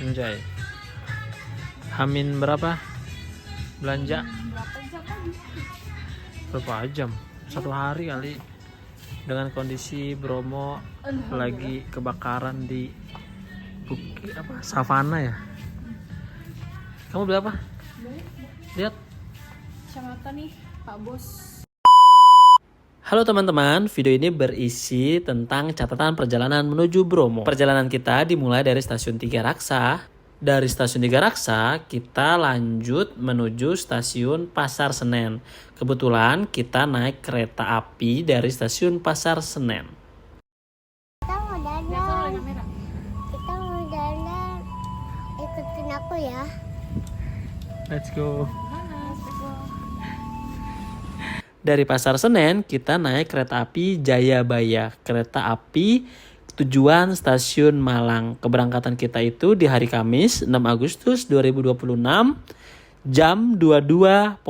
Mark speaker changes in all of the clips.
Speaker 1: Anjay. Hamin berapa? Belanja? Berapa jam? 1 hari kali. Dengan kondisi Bromo lagi kebakaran di bukit savana ya. Kamu beli apa? Lihat.
Speaker 2: Kacamata nih, Pak Bos.
Speaker 1: Halo teman-teman, video ini berisi tentang catatan perjalanan menuju Bromo. Perjalanan kita dimulai dari stasiun Tiga Raksa. Dari stasiun Tiga Raksa, kita lanjut menuju stasiun Pasar Senen. Kebetulan kita naik kereta api dari stasiun Pasar Senen.
Speaker 3: Kita mau dandan. Kita mau dandan. Ikutin aku ya.
Speaker 1: Let's go. Dari Pasar Senen, kita naik kereta api Jayabaya. Kereta api tujuan stasiun Malang. Keberangkatan kita itu di hari Kamis 6 Agustus 2026 jam 22.15.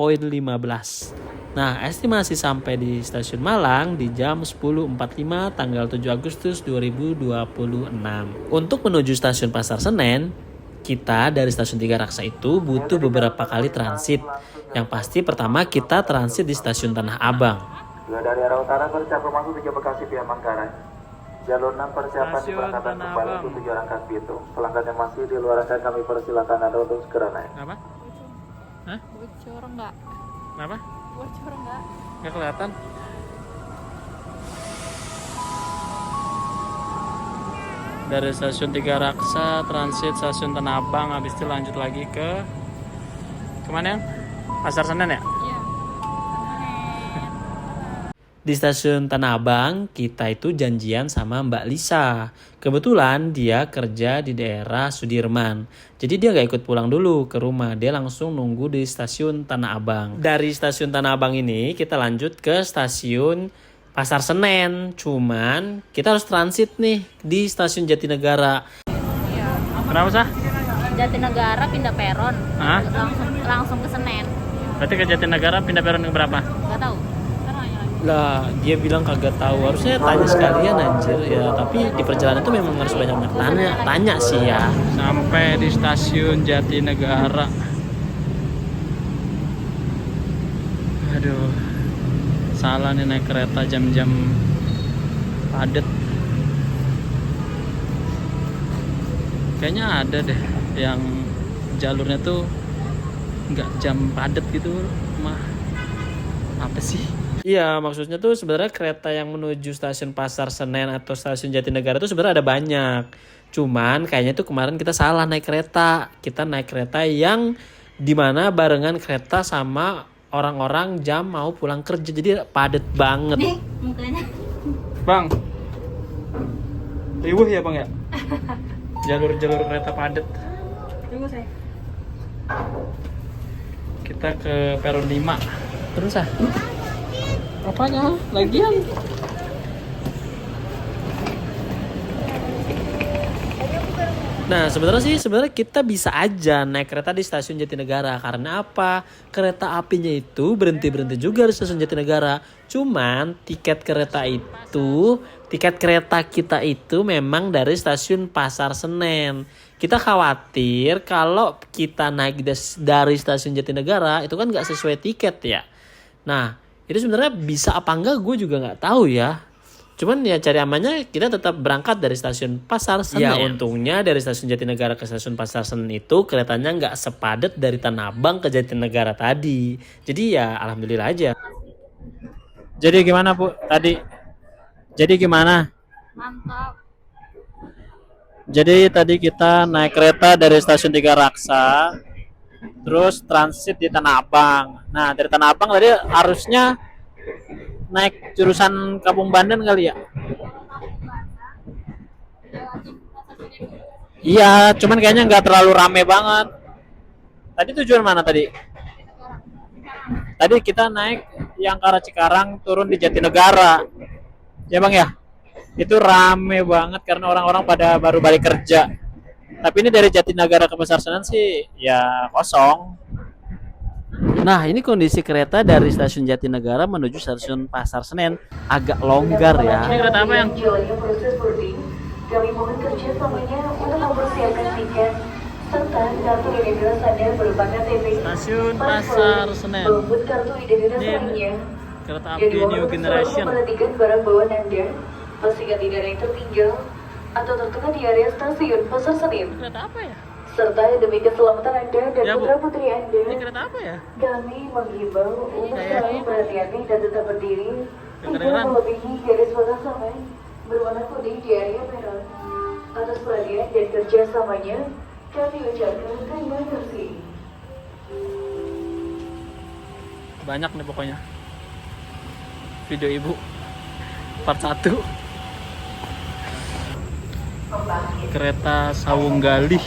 Speaker 1: Nah, estimasi sampai di stasiun Malang di jam 10.45 tanggal 7 Agustus 2026. Untuk menuju stasiun Pasar Senen, kita dari stasiun Tiga Raksa itu butuh beberapa kali transit. Yang pasti pertama kita transit di stasiun Tanah Abang.
Speaker 4: Dari arah utara bersiap masuk tujuan Bekasi via Manggarai. Jalur 6 persiapan keberangkatan kembali untuk tujuan Rangkas Bitung. Pelanggan yang masih di luar rangkaian kami persilakan Anda untuk segera naik.
Speaker 1: Apa? Hah?
Speaker 2: Bocor enggak?
Speaker 1: Kenapa?
Speaker 2: Bocor enggak?
Speaker 1: Nggak kelihatan. Dari stasiun Tiga Raksa transit stasiun Tanah Abang, habis itu lanjut lagi ke kemana ya? Pasar Senen ya?
Speaker 2: Iya.
Speaker 1: Di stasiun Tanah Abang kita itu janjian sama Mbak Lisa. Kebetulan dia kerja di daerah Sudirman. Jadi dia gak ikut pulang dulu ke rumah. Dia langsung nunggu di stasiun Tanah Abang. Dari stasiun Tanah Abang ini kita lanjut ke stasiun Pasar Senen. Cuman kita harus transit nih di stasiun Jatinegara.
Speaker 2: Iya.
Speaker 1: Kenapa sah?
Speaker 2: Jatinegara pindah peron.
Speaker 1: Hah?
Speaker 2: Langsung ke Senen.
Speaker 1: Berarti ke Jatinegara pindah peron yang berapa?
Speaker 2: Enggak tahu. Ntar nanya lagi.
Speaker 1: Lah, dia bilang kagak tahu. Harusnya tanya sekalian anjir ya. Tapi di perjalanan itu memang harus banyak tanya sih ya. Sampai di stasiun Jatinegara. Aduh, salah nih naik kereta jam-jam padat. Kayaknya ada deh yang jalurnya tuh nggak jam padat gitu mah. Apa sih? Iya, maksudnya tuh sebenarnya kereta yang menuju stasiun Pasar Senen atau stasiun Jatinegara itu sebenarnya ada banyak. Cuman kayaknya tuh kemarin kita salah naik kereta. Kita naik kereta yang dimana barengan kereta sama orang-orang jam mau pulang kerja. Jadi padet banget.
Speaker 2: Nih, mukanya.
Speaker 1: Bang, riuh ya bang ya? Jalur-jalur kereta padet.
Speaker 2: Tunggu saya.
Speaker 1: Kita ke peron 5. Terus ah? Apanya? Lagian? Nah sebenarnya kita bisa aja naik kereta di stasiun Jatinegara. Karena apa? Kereta apinya itu berhenti juga di stasiun Jatinegara. Cuman tiket kereta kita itu memang dari stasiun Pasar Senen. Kita khawatir kalau kita naik dari stasiun Jatinegara itu kan nggak sesuai tiket ya. Nah itu sebenarnya bisa apa enggak gue juga nggak tahu ya. Cuman ya cari amannya kita tetap berangkat dari stasiun Pasar Senen. Ya untungnya dari stasiun Jatinegara ke stasiun Pasar Senen itu keretanya nggak sepadat dari Tanah Abang ke Jatinegara tadi. Jadi ya alhamdulillah aja. Jadi gimana Bu tadi? Jadi gimana?
Speaker 2: Mantap.
Speaker 1: Jadi tadi kita naik kereta dari stasiun Tiga Raksa, terus transit di Tanah Abang. Nah dari Tanah Abang tadi harusnya naik jurusan Kampung Bandan kali ya? Iya, cuman kayaknya nggak terlalu rame banget. Tadi tujuan mana tadi? Tadi kita naik yang ke arah Cikarang turun di Jatinegara. Ya bang ya? Itu rame banget karena orang-orang pada baru balik kerja. Tapi ini dari Jatinegara ke Pasar Senen sih ya kosong. Nah ini kondisi kereta dari stasiun Jatinegara menuju stasiun Pasar Senen agak longgar ya. Ini kereta apa yang?
Speaker 4: Kami mohon kerjasamanya untuk mempersiapkan tiket
Speaker 5: serta kartu identitas Anda berupa KTP.
Speaker 1: Stasiun Pasar Senen.
Speaker 5: Maupun kartu identitas
Speaker 1: Ini
Speaker 5: lainnya.
Speaker 1: kereta
Speaker 5: Dan
Speaker 1: api
Speaker 5: dimohon
Speaker 1: New
Speaker 5: untuk selalu
Speaker 1: Generation.
Speaker 5: memperhatikan barang bawaan Anda, pastikan tidak ada yang tertinggal atau tertukar di area stasiun Pasar Senen.
Speaker 1: Kereta apa ya?
Speaker 5: Serta demi keselamatan Anda dan
Speaker 1: Ya, Bu.
Speaker 5: putra-putri Anda,
Speaker 1: Ini kereta apa ya?
Speaker 5: kami menghimbau untuk selalu berhati-hati dan tetap berdiri, tidak
Speaker 1: Kedengeran.
Speaker 5: melebihi garis batas aman berwarna kuning di area peron. Atas perhatian dan kerjasamanya, kami ucapkan terima kasih.
Speaker 1: Banyak nih pokoknya. Video ibu part 1. Kereta Sawung Galih.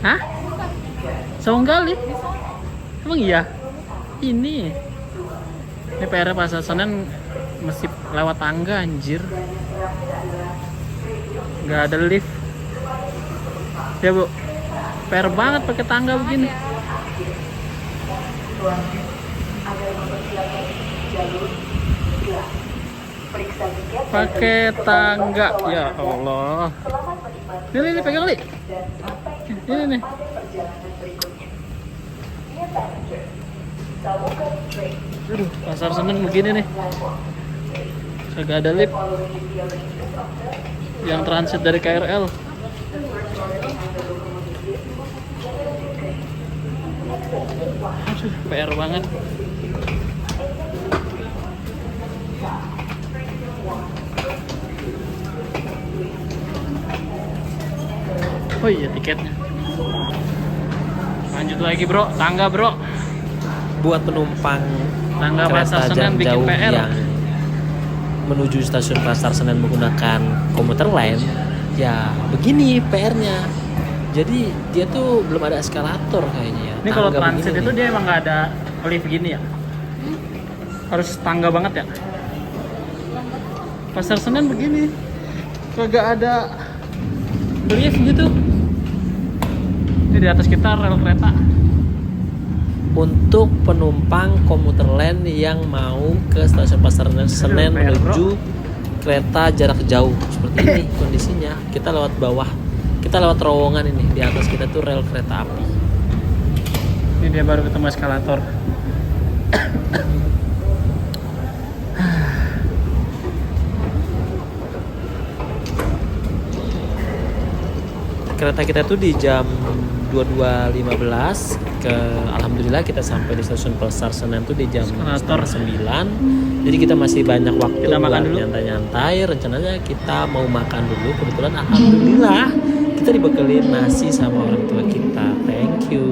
Speaker 1: Hah? Sawung Galih? Emang iya? Ini PR Pasar Senen mesti lewat tangga anjir. Nggak ada lift. Ya Bu, PR banget pakai tangga begini. Pakai tangga, ya Allah. Ini pegang kali. Ini nih. Aduh, Pasar Senen begini nih. Kagak ada lift. Yang transit dari KRL. Aduh, PR banget. Oh iya tiketnya. Lanjut lagi bro, tangga bro. Buat penumpang
Speaker 6: Tangga
Speaker 1: kereta
Speaker 6: Pasar Senen
Speaker 1: jarak
Speaker 6: bikin
Speaker 1: jauh
Speaker 6: PR.
Speaker 1: yang menuju stasiun Pasar Senen menggunakan komuter lain, ya begini PR-nya. Jadi dia tuh belum ada eskalator kayaknya ya.
Speaker 6: Ini kalau
Speaker 1: Tangga
Speaker 6: transit
Speaker 1: begini
Speaker 6: itu
Speaker 1: nih.
Speaker 6: dia emang nggak ada lift gini ya? Harus tangga banget ya? Pasar Senen begini, kagak ada lift gitu. Ini di atas kita rel kereta.
Speaker 1: Untuk penumpang komuter lain yang mau ke stasiun Pasar Senen
Speaker 6: PR, bro.
Speaker 1: menuju kereta jarak jauh seperti ini kondisinya. Kita lewat bawah, kita lewat terowongan ini. Di atas kita tuh rel kereta api.
Speaker 6: Ini dia baru ketemu eskalator.
Speaker 1: Kereta kita tuh di jam 22.15 alhamdulillah kita sampai di stasiun Pasar Senen tuh di jam
Speaker 6: Eskalator.
Speaker 1: 9. Jadi kita masih banyak waktu
Speaker 6: Kita makan
Speaker 1: buat
Speaker 6: dulu.
Speaker 1: nyantai-nyantai. Rencananya kita mau makan dulu. Kebetulan alhamdulillah kita dibekali nasi sama orang tua kita. Thank you.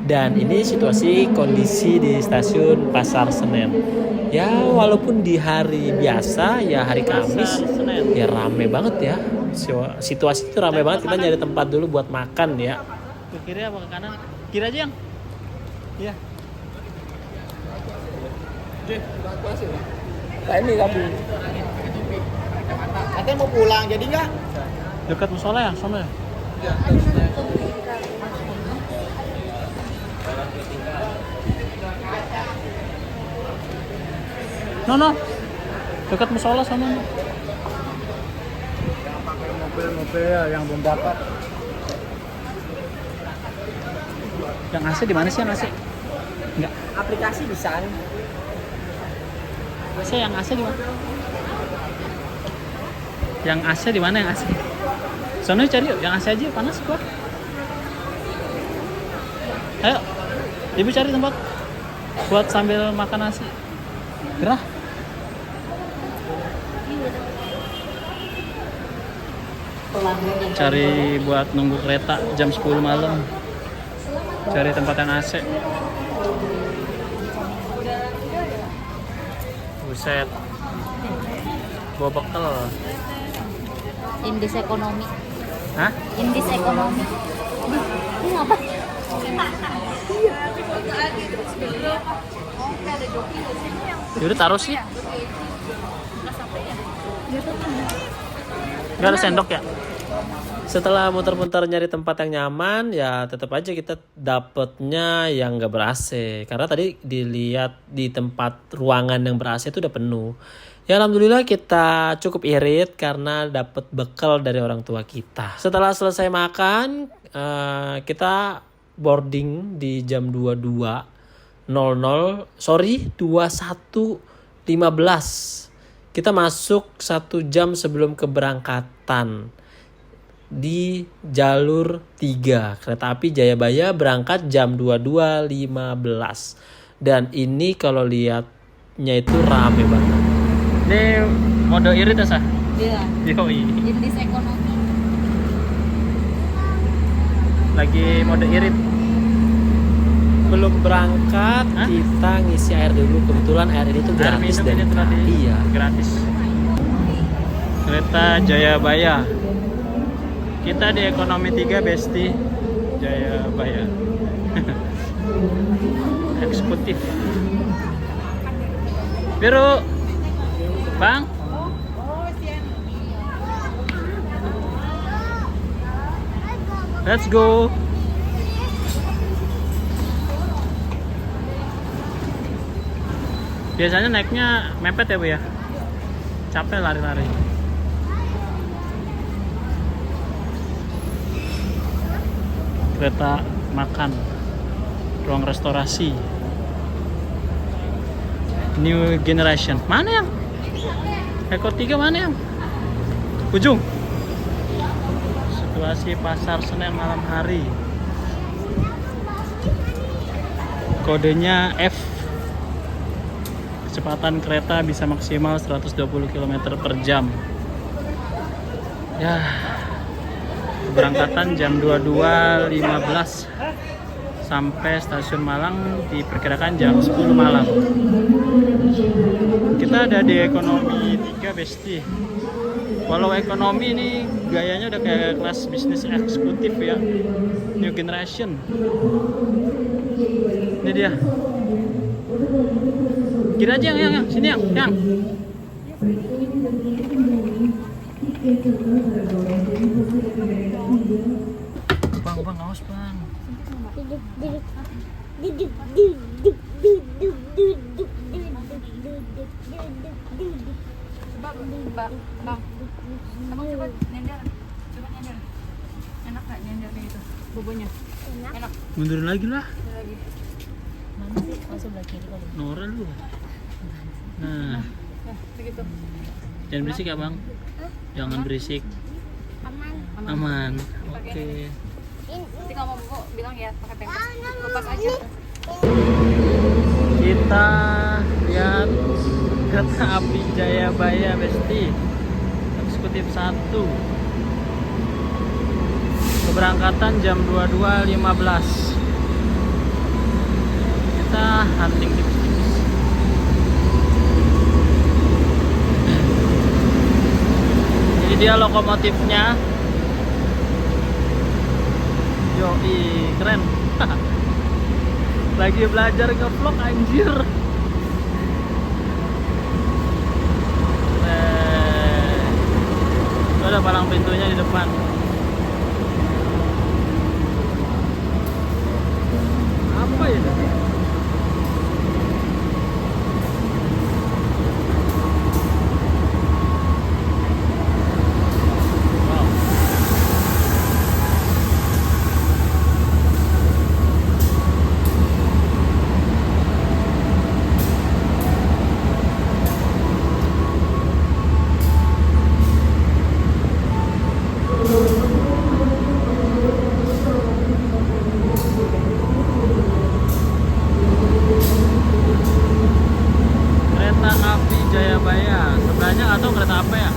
Speaker 1: Dan ini situasi kondisi di stasiun Pasar Senen. Ya walaupun di hari biasa ya hari Kamis ya rame banget ya. Situasi itu rame banget. Kita nyari tempat dulu buat makan ya.
Speaker 6: Ke kiri apa ke kanan? Kiri aja yang. Iya.
Speaker 7: Nah ini tapi katanya mau pulang jadi nggak?
Speaker 6: Dekat musola ya, sama ya? No. Dekat musola sama.
Speaker 7: Mobil yang belum dapat.
Speaker 6: Yang AC di mana sih yang AC? Enggak.
Speaker 7: Aplikasi bisa.
Speaker 6: AC yang AC di mana? Yang AC di mana yang AC? Sono cari yuk, yang AC aja panas gua. Ayo. Ibu cari tempat buat sambil makan nasi. Gerah. Cari buat nunggu kereta jam 10 malam. Cari tempat yang AC. Buset. Bawa bekal.
Speaker 2: Indis ekonomi.
Speaker 6: Hah?
Speaker 2: Indis ekonomi. Ini apa?
Speaker 6: Yaudah taruh sih. Gak ada sendok ya?
Speaker 1: Setelah muter-muter nyari tempat yang nyaman, ya tetap aja kita dapetnya yang nggak ber-AC. Karena tadi dilihat di tempat ruangan yang ber-AC itu udah penuh. Ya alhamdulillah kita cukup irit karena dapat bekal dari orang tua kita. Setelah selesai makan, kita boarding di jam 21.15. Kita masuk 1 jam sebelum keberangkatan di jalur 3. Kereta api Jayabaya berangkat jam 22.15. Dan ini kalau lihatnya itu rame banget.
Speaker 6: Ini mode irit ya, Sah?
Speaker 2: Iya.
Speaker 6: Yoi.
Speaker 2: Jenis ekonomi.
Speaker 6: Lagi mode irit.
Speaker 1: Belum berangkat,
Speaker 6: Hah?
Speaker 1: kita ngisi air dulu. Kebetulan air ini tuh
Speaker 6: Air
Speaker 1: gratis
Speaker 6: minum
Speaker 1: dari
Speaker 6: ini tadi
Speaker 1: iya.
Speaker 6: gratis. Kereta Jayabaya. Kita di ekonomi 3 Besti Jayabaya. Eksekutif. Biru. Bang. Let's go. Biasanya naiknya mepet ya, Bu ya? Capek lari-lari. Kereta makan, ruang restorasi, new generation. Mana yang Eko 3 mana yang ujung? Situasi pasar Senen malam hari. Kodenya F. Kecepatan kereta bisa maksimal 120 km per jam. Ya, keberangkatan jam 22.15 sampai stasiun Malang diperkirakan jam 10 malam. Kita ada di ekonomi 3 Besti. Walau ekonomi ini gayanya udah kayak kelas bisnis eksekutif ya, new generation. Ini dia. Kira aja yang sini yang. Bang, awas bang.
Speaker 2: Bang, abang coba nyender. Enak nggak nyender kayak gitu? Bobonya. Enak.
Speaker 6: Mundurin lagi lah.
Speaker 2: Lagi. Mana sih? Langsung belah kiri kali.
Speaker 6: Nora lu. Nah,
Speaker 2: Begitu.
Speaker 6: jangan berisik ya bang. Jangan berisik. Aman. Oke.
Speaker 2: Nanti kalau mau buku bilang ya pakai pempes. Lepas aja.
Speaker 6: Kita lihat kereta api Jayabaya Besti eksekutif 1. Keberangkatan jam 22.15. Kita hunting tipis-tipis. Jadi dia lokomotifnya. Yoi, keren. Lagi belajar nge-vlog anjir. Ada palang pintunya di depan. Apa itu? Wow. Kereta api Jayabaya. Sebenarnya nggak tahu kereta apa ya.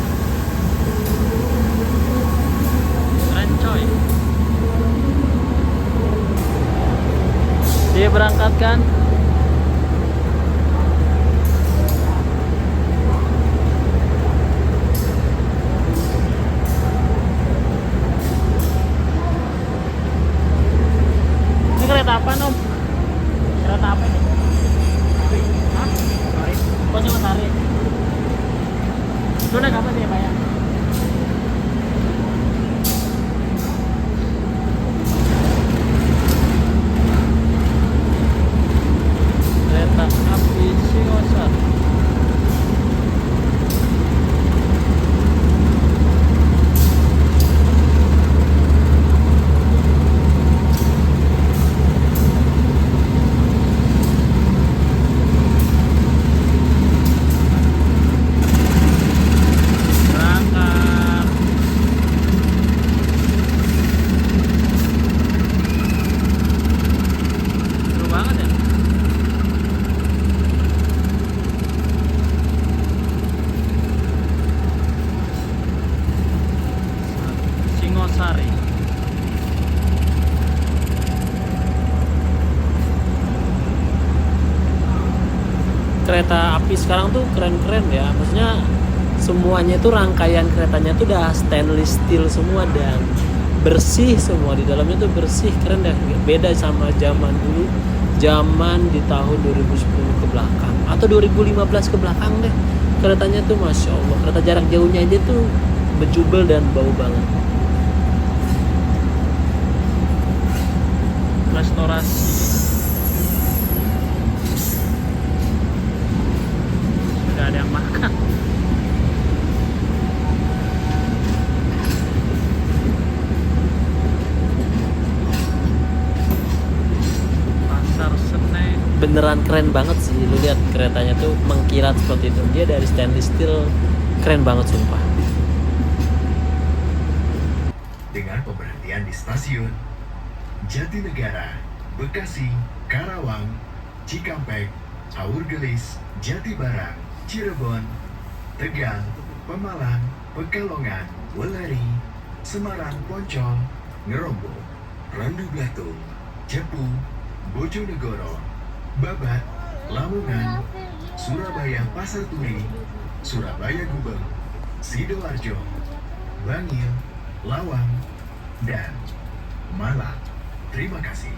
Speaker 6: Keren coy. Dia berangkatkan. Ini kereta apa Om? Kereta apa ini? Hah? Oh, cuma tarik. Lu naik apa nih, Pak ya? Kereta api Singosar.
Speaker 1: kereta api sekarang tuh keren-keren ya. Maksudnya semuanya itu rangkaian keretanya tuh udah stainless steel semua dan bersih semua, di dalamnya tuh bersih, keren deh. Beda sama zaman dulu, zaman di tahun 2010 ke belakang atau 2015 ke belakang deh. Keretanya tuh Masya Allah, kereta jarak jauhnya aja tuh bejubel dan bau banget.
Speaker 6: Restorasi. Sudah ada yang makan. Pasar Senen.
Speaker 1: Beneran keren banget sih, lu lihat keretanya tuh mengkilat seperti itu. Dia dari stainless steel, keren banget sumpah.
Speaker 8: Dengan pemberhentian di stasiun Jatinegara, Bekasi, Karawang, Cikampek, Aurgelis, Jatibarang, Cirebon, Tegal, Pemalang, Pekalongan, Weleri, Semarang, Poncol, Ngerombo, Randu Belatung, Cepu, Bojonegoro, Babat, Lamongan, Surabaya Pasar Turi, Surabaya Gubeng, Sidoarjo, Bangil, Lawang, dan Malang. Terima kasih.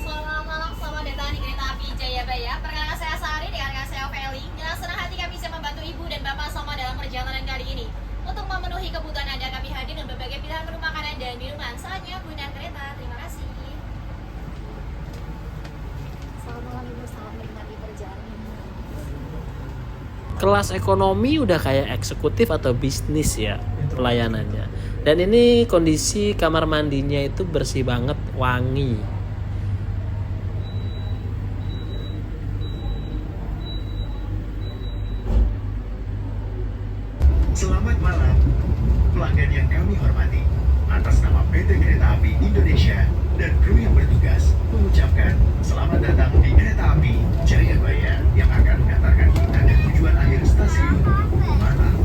Speaker 9: Selamat malam, selamat datang di Kereta Api Jayabaya. Perkenalkan saya Sari, dengan saya Feli. Dengan senang hati kami bisa membantu Ibu dan Bapak semua dalam perjalanan kali ini. Untuk memenuhi kebutuhan Anda, kami hadir dengan berbagai pilihan menu makanan dan minuman. Saatnya gunakan kereta. Terima kasih. Selamat malam Ibu, selamat menikmati perjalanan.
Speaker 1: Kelas ekonomi udah kayak eksekutif atau bisnis ya pelayanannya. Dan ini kondisi kamar mandinya itu bersih banget, wangi.
Speaker 8: Selamat malam, pelanggan yang kami hormati. Atas nama PT Kereta Api Indonesia dan kru yang bertugas mengucapkan selamat datang di Kereta Api Jayabaya yang akan mengantarkan kita dan tujuan akhir stasiun Malang.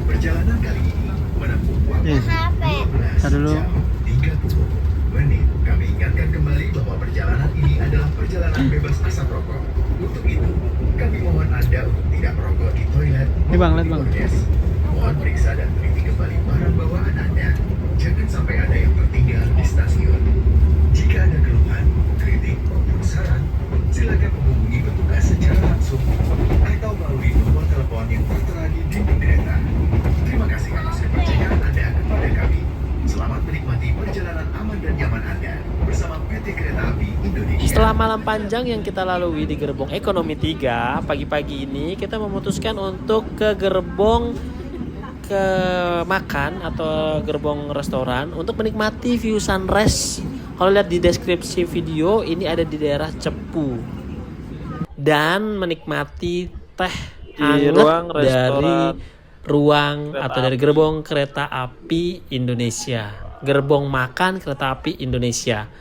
Speaker 8: Perjalanan kali ini menempuh waktu 12 jam 30 menit. Kami ingatkan kembali bahwa perjalanan ini adalah perjalanan bebas asap rokok. Untuk itu, kami mohon Anda untuk tidak merokok di toilet
Speaker 6: Ini Bang, lihat
Speaker 8: maupun di
Speaker 6: Bang.
Speaker 8: bordes. Mohon periksa dan teliti kembali barang bawaan Anda. Jangan sampai ada yang tertinggal di stasiun. Jika ada keluhan, kritik maupun saran, silakan menghubungi petugas secara langsung atau melalui nomor telepon yang tertera di dinding kereta. Terima kasih atas kepercayaan Anda kepada kami. Selamat menikmati perjalanan aman dan nyaman Anda bersama PT Kereta Api Indonesia.
Speaker 1: Setelah malam panjang yang kita lalui di gerbong ekonomi 3, pagi-pagi ini kita memutuskan untuk ke gerbong ke makan atau gerbong restoran untuk menikmati view sunrise. Kalau lihat di deskripsi video, ini ada di daerah Cepu. Dan menikmati teh hangat
Speaker 6: ruang
Speaker 1: dari
Speaker 6: restoran
Speaker 1: ruang
Speaker 6: kereta
Speaker 1: atau dari
Speaker 6: api.
Speaker 1: gerbong kereta api Indonesia. Gerbong makan kereta api Indonesia.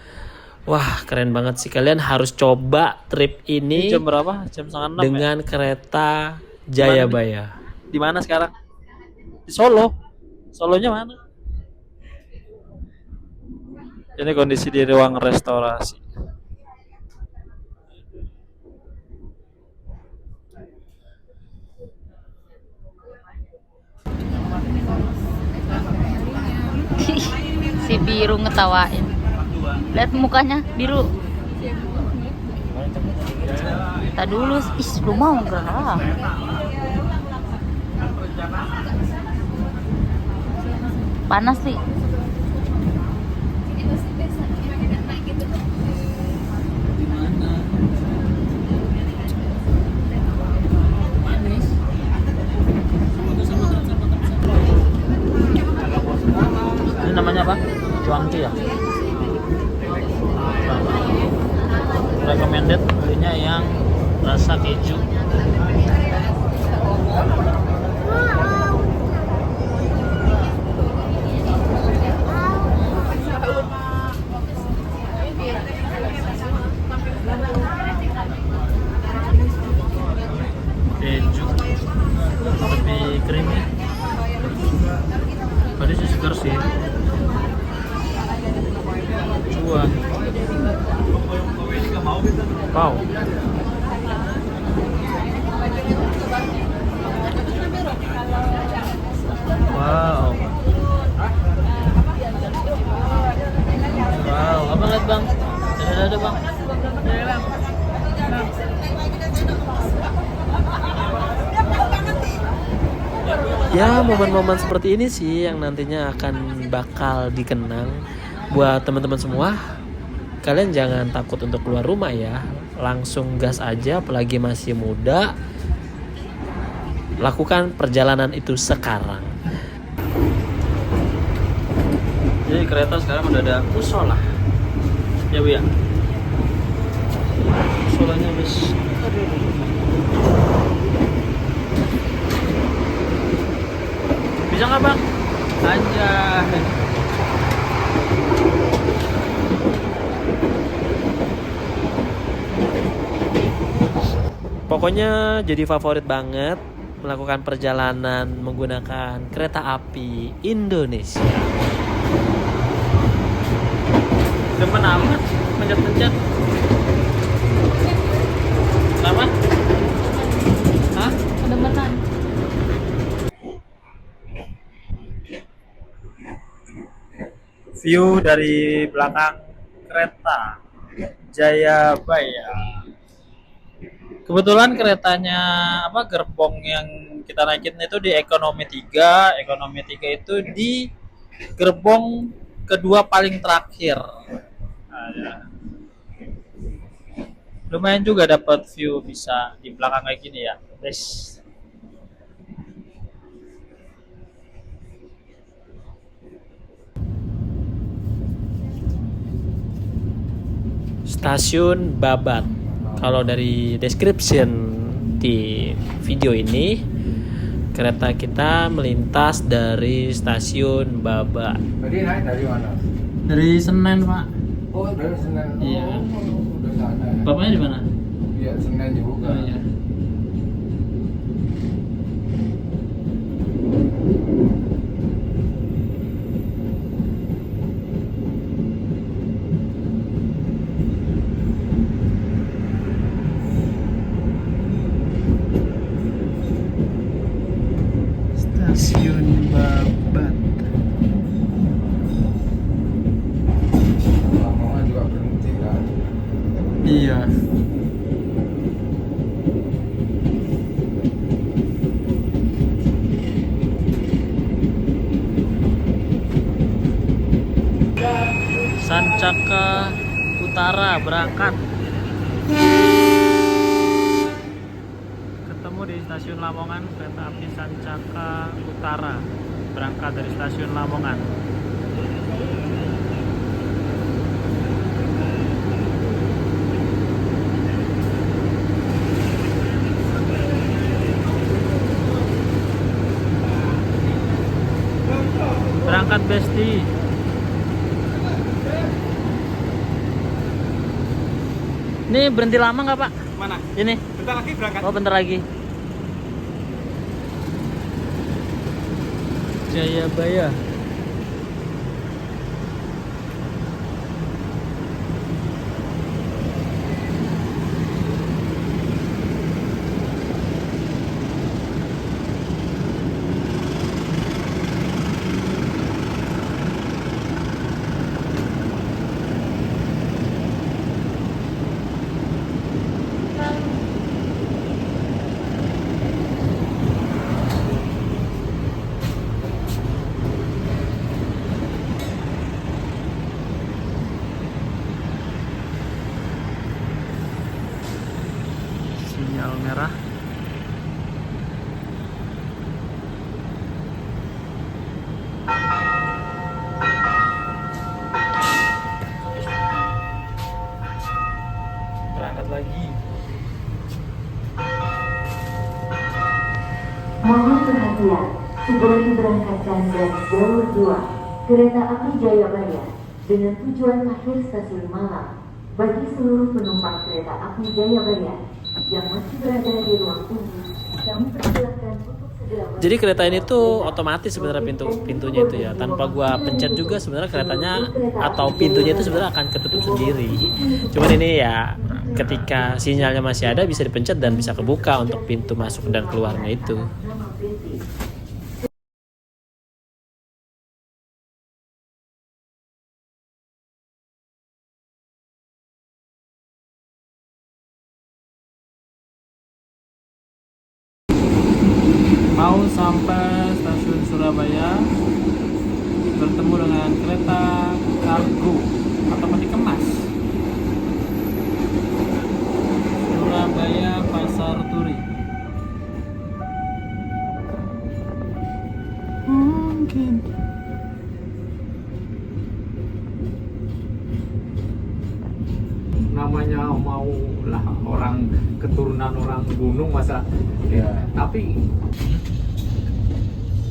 Speaker 1: Wah, keren banget sih. Kalian harus coba trip ini
Speaker 6: Jam berapa? Jam 5:30
Speaker 1: dengan kereta Jayabaya.
Speaker 6: Di mana sekarang? Di Solo. Solonya mana? Ini kondisi di ruang restorasi.
Speaker 2: Si biru ngetawain. Lihat mukanya biru. Kita dulu, belum mau gerak. Panas sih.
Speaker 6: Ini namanya apa? Cuanki ya? Recommended belinya yang rasa keju. Keju lebih creamy. Tadi sih segar sih. Cuan.
Speaker 1: Ya, momen-momen seperti ini sih yang nantinya akan bakal dikenang buat teman-teman semua. Kalian jangan takut untuk keluar rumah ya. Langsung gas aja, apalagi masih muda. Lakukan perjalanan itu sekarang. Jadi kereta sekarang udah ada musola. Ya Bu ya. Musolanya bes. Bisa nggak Bang? Anjay. Pokoknya jadi favorit banget melakukan perjalanan menggunakan kereta api Indonesia. Demen amat pencet-pencet. Kenapa? Hah?
Speaker 2: Kedemenan.
Speaker 6: View dari belakang kereta Jayabaya. Kebetulan keretanya gerbong yang kita naikin itu di ekonomi 3. Ekonomi 3 itu di gerbong kedua paling terakhir. Nah, ya. Lumayan juga dapat view bisa di belakang kayak gini ya, guys.
Speaker 1: Stasiun Babat. Kalau dari description di video ini, kereta kita melintas dari stasiun Babat.
Speaker 7: Tadi naik dari mana?
Speaker 6: Dari Senen, Pak.
Speaker 7: Oh, dari Senen.
Speaker 6: Iya.
Speaker 7: Udah sana.
Speaker 6: Bapaknya di mana?
Speaker 7: Iya, Senen juga.
Speaker 6: Oh, iya. Stasiun Babat.
Speaker 7: Lama juga berhenti kan.
Speaker 6: Iya. Sancaka Utara berangkat. Ketemu di stasiun Lamongan, kereta api Sancaka Utara berangkat dari stasiun Lamongan. Berangkat Besti. Ini berhenti lama nggak Pak?
Speaker 7: Mana?
Speaker 6: Ini?
Speaker 7: Bentar lagi berangkat.
Speaker 6: Oh bentar lagi. Jayabaya. Sinyal merah. Berangkat lagi.
Speaker 5: Mohon perhatian, segera diberangkatkan dari jalur 2 kereta api Jayabaya dengan tujuan akhir stasiun Malang. Bagi seluruh penumpang kereta api Jayabaya yang masih berada di ruang tunggu, kami persilakan untuk segera.
Speaker 1: Jadi kereta ini tuh otomatis sebenarnya pintunya itu ya, tanpa gua pencet juga sebenarnya keretanya atau pintunya itu sebenarnya akan ketutup sendiri. Cuman ini ya ketika sinyalnya masih ada bisa dipencet dan bisa kebuka untuk pintu masuk dan keluarnya itu.
Speaker 6: Mau sampai bertemu dengan kereta kargo atau peti kemas. Surabaya Pasar Turi. Mungkin
Speaker 10: namanya mau lah orang keturunan orang gunung masa ya, tapi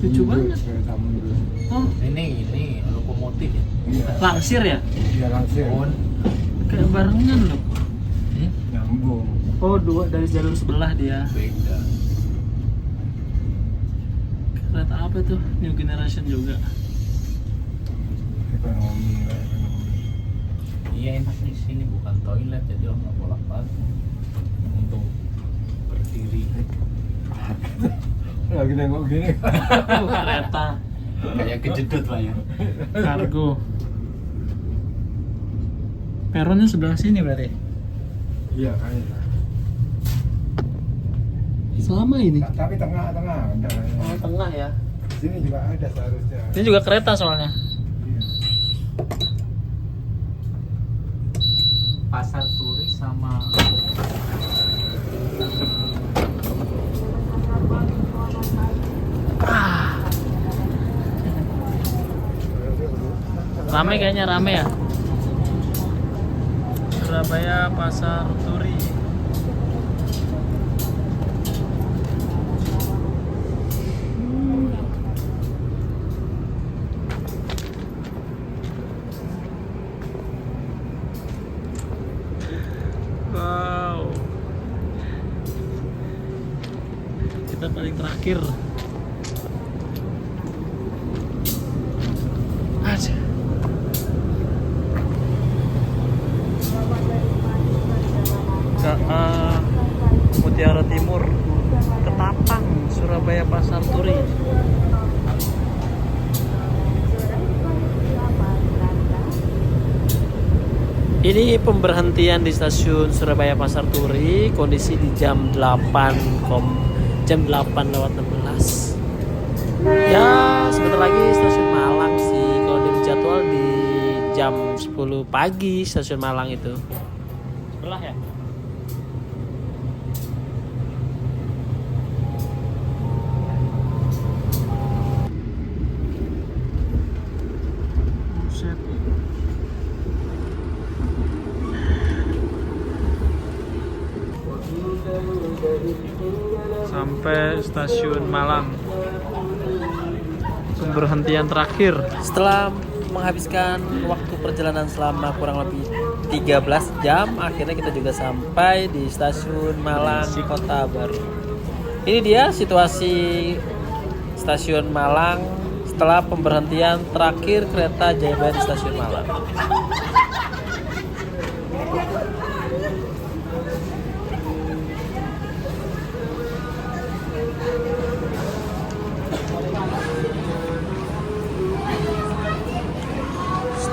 Speaker 6: lucu banget.
Speaker 7: Kereta mundur.
Speaker 6: Oh,
Speaker 10: ini lokomotif
Speaker 7: Iya.
Speaker 1: Langsir ya?
Speaker 7: Iya langsung.
Speaker 6: kayak barengan loh.
Speaker 7: Nyambung.
Speaker 6: Oh, dua dari jalur sebelah dia.
Speaker 10: beda.
Speaker 6: Kereta apa tuh? New Generation juga.
Speaker 7: Ekonomi lah, ekonomi.
Speaker 10: Iya enak di sini bukan toilet jadi orang nggak bolak-balik untuk berdiri.
Speaker 7: Lagi nengok gini.
Speaker 6: Kereta
Speaker 10: Kayak kejedot lah ya.
Speaker 6: kargo. Peronnya sebelah sini berarti.
Speaker 7: Iya kayaknya.
Speaker 6: Selama ini.
Speaker 7: Tapi tengah-tengah ada.
Speaker 6: Oh, tengah ya.
Speaker 7: Sini juga ada seharusnya.
Speaker 6: Ini juga kereta soalnya.
Speaker 7: Iya.
Speaker 10: Pasar Turi sama
Speaker 6: Rame kayaknya, rame ya. Surabaya Pasar Turi. Wow. Kita paling terakhir. Aja. KA Mutiara Timur, Ketapang, Surabaya Pasar Turi. Ini pemberhentian di stasiun Surabaya Pasar Turi, kondisi di jam 8:16. Ya, sebentar lagi stasiun Malang sih. Kalau dia jadwal di jam 10 pagi stasiun Malang itu. Sebelah ya? Buset. Sampai stasiun Malang. Pemberhentian terakhir.
Speaker 1: Setelah menghabiskan waktu perjalanan selama kurang lebih 13 jam, akhirnya kita juga sampai di stasiun Malang Kota Baru. Ini dia situasi stasiun Malang setelah pemberhentian terakhir kereta Jayabaya di stasiun Malang.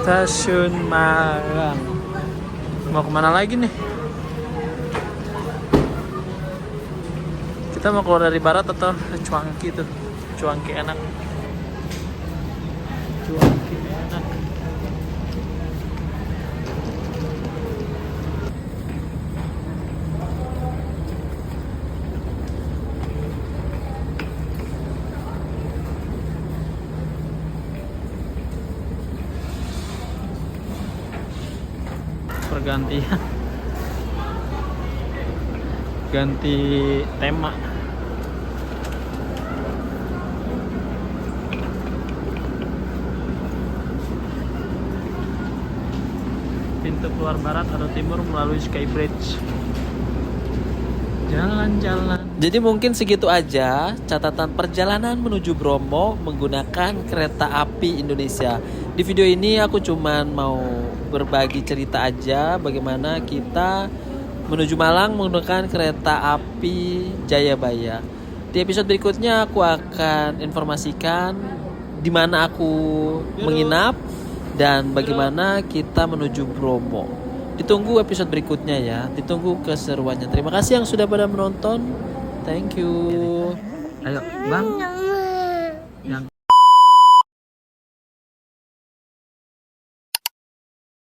Speaker 6: Stasiun Malang. Mau kemana lagi nih? Kita mau keluar dari barat atau Cuangki tuh? Cuangki enak. Cuangki enak. Pergantian. Ganti tema. Pintu keluar barat atau timur melalui Skybridge. Jalan-jalan.
Speaker 1: Jadi mungkin segitu aja catatan perjalanan menuju Bromo menggunakan kereta api Indonesia. Di video ini aku cuman mau berbagi cerita aja bagaimana kita menuju Malang menggunakan kereta api Jayabaya. Di episode berikutnya aku akan informasikan di mana aku menginap dan bagaimana kita menuju Bromo. Ditunggu episode berikutnya ya, ditunggu keseruannya. Terima kasih yang sudah pada menonton. Thank you. Ayo, Bang.